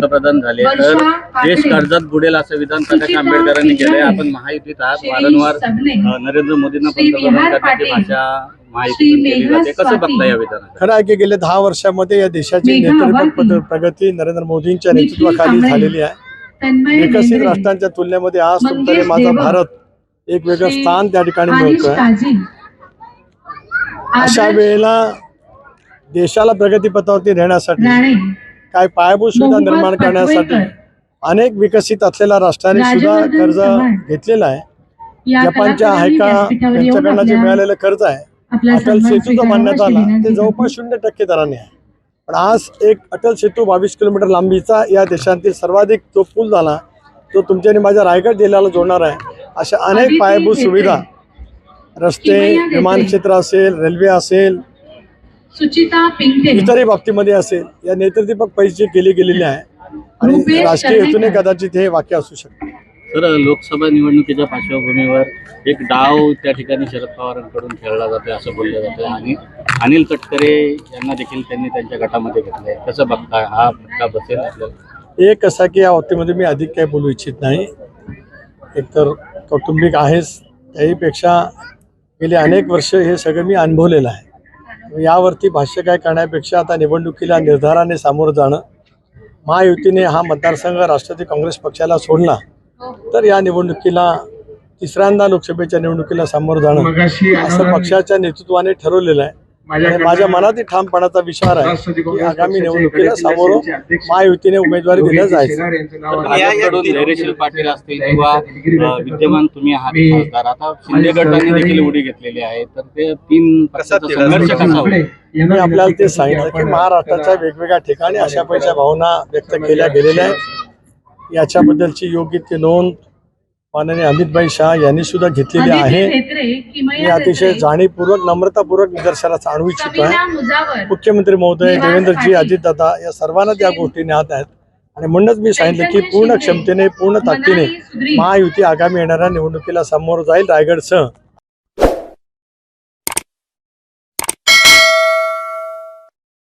पंतप्रधान झाले तर देश कर्जात बुडेल असं विधान प्रकाश आंबेडकरांनी केलंय. आपण महायुतीत आहात, वारंवार नरेंद्र मोदींना पंतप्रधान करण्याची भाषा महायुतीतून केली जाते. कसं बघता या विधानात? खरं आहे की गेल्या 10 वर्षामध्ये या देशाची नेतृत्व प्रगती नरेंद्र मोदींच्या नेतृत्वाखाली झालेली आहे. विकसित राष्ट्रांच्या तुलनेमध्ये आज तुमच्याकडे माझा भारत एक वेगळं स्थान त्या ठिकाणी मिळतोय. अशा वेळेला देशाला प्रगतीपथावरती नेण्यासाठी काय पायाभूत सुविधा निर्माण करण्यासाठी अनेक विकसित असलेल्या राष्ट्रांनी सुद्धा कर्ज घेतलेलं आहे. जपानच्या हायका यांच्याकडनं जे मिळालेलं कर्ज आहे, अटल सेतूचा मान्यता आला ते जवळपास 0% दराने आहे. पण आज एक अटल सेतू 22 किलोमीटर लांबीचा या देशातील सर्वाधिक जो पूल झाला तो तुमच्या आणि माझ्या रायगड जिल्ह्याला जोडणार आहे. अशा अनेक पायाभूत सुविधा रस्ते, विमान क्षेत्र असेल, रेल्वे असेल, इतरही बाबतीमध्ये असेल या नेतृत्वात्मक पैसे केली गेलेली आहे आणि राजकीय हेतूने कदाचित हे वाक्य असू शकते. सर, लोकसभा निवडणुकीच्या पार्श्वभूमीवर एक डाव त्या ठिकाणी शरद पवारांकडून खेळला जातोय असं बोललं जातं आणि अनिल तटकरे यांना देखील त्यांनी त्यांच्या गटामध्ये घेतलंय. कसं बघताय, हा फटका बसेल आपल्याला? एक असा की या बाबतीमध्ये मी अधिक काही बोलू इच्छित नाही. एकतर कौटुंबिक आहेच, त्याहीपेक्षा गेली अनेक वर्ष हे सगळं मी अनुभवलेलं आहे. यावरती भाष्य काय करण्यापेक्षा आता निवडणुकीला निर्धाराने सामोरं जाणं. महायुतीने हा मतदारसंघ राष्ट्रवादी काँग्रेस पक्षाला सोडला तर या निवडणुकीला तिसऱ्यांदा लोकसभेच्या निवडणुकीला सामोरं जाणं असं पक्षाच्या नेतृत्वाने ठरवलेलं आहे. माझ्या मनातही ठामपणाचा विचार आहे की आगामी निवडणुकीला सामोरं महायुतीने उमेदवारी दिल्या जायचं. धैर्यशील पाटील असतील किंवा विद्यमान तुम्ही आहात खासदार, आता शिंदे गटाने देखील उडी घेतलेली आहे, तर ते 3 पक्षाचा संघर्ष कसा होईल? मी आपल्याला ते सांगितलं की महाराष्ट्राच्या वेगवेगळ्या ठिकाणी अशा पैशा भावना व्यक्त केल्या गेलेल्या आहेत. याच्याबद्दलची योग्य ती नोंद माननीय अमितभाई शाह यांनी सुद्धा घेतलेली आहे. मी अतिशय जाणीवपूर्वक नम्रतापूर्वक निदर्शनास आणू इच्छितो आहे. मुख्यमंत्री महोदय, देवेंद्रजी, अजितदादा या सर्वांना त्या गोष्टी ज्ञात आहेत आणि म्हणूनच मी सांगितलं की पूर्ण क्षमतेने, पूर्ण ताकदीने महायुती आगामी येणाऱ्या निवडणुकीला सामोरं जाईल. रायगडसह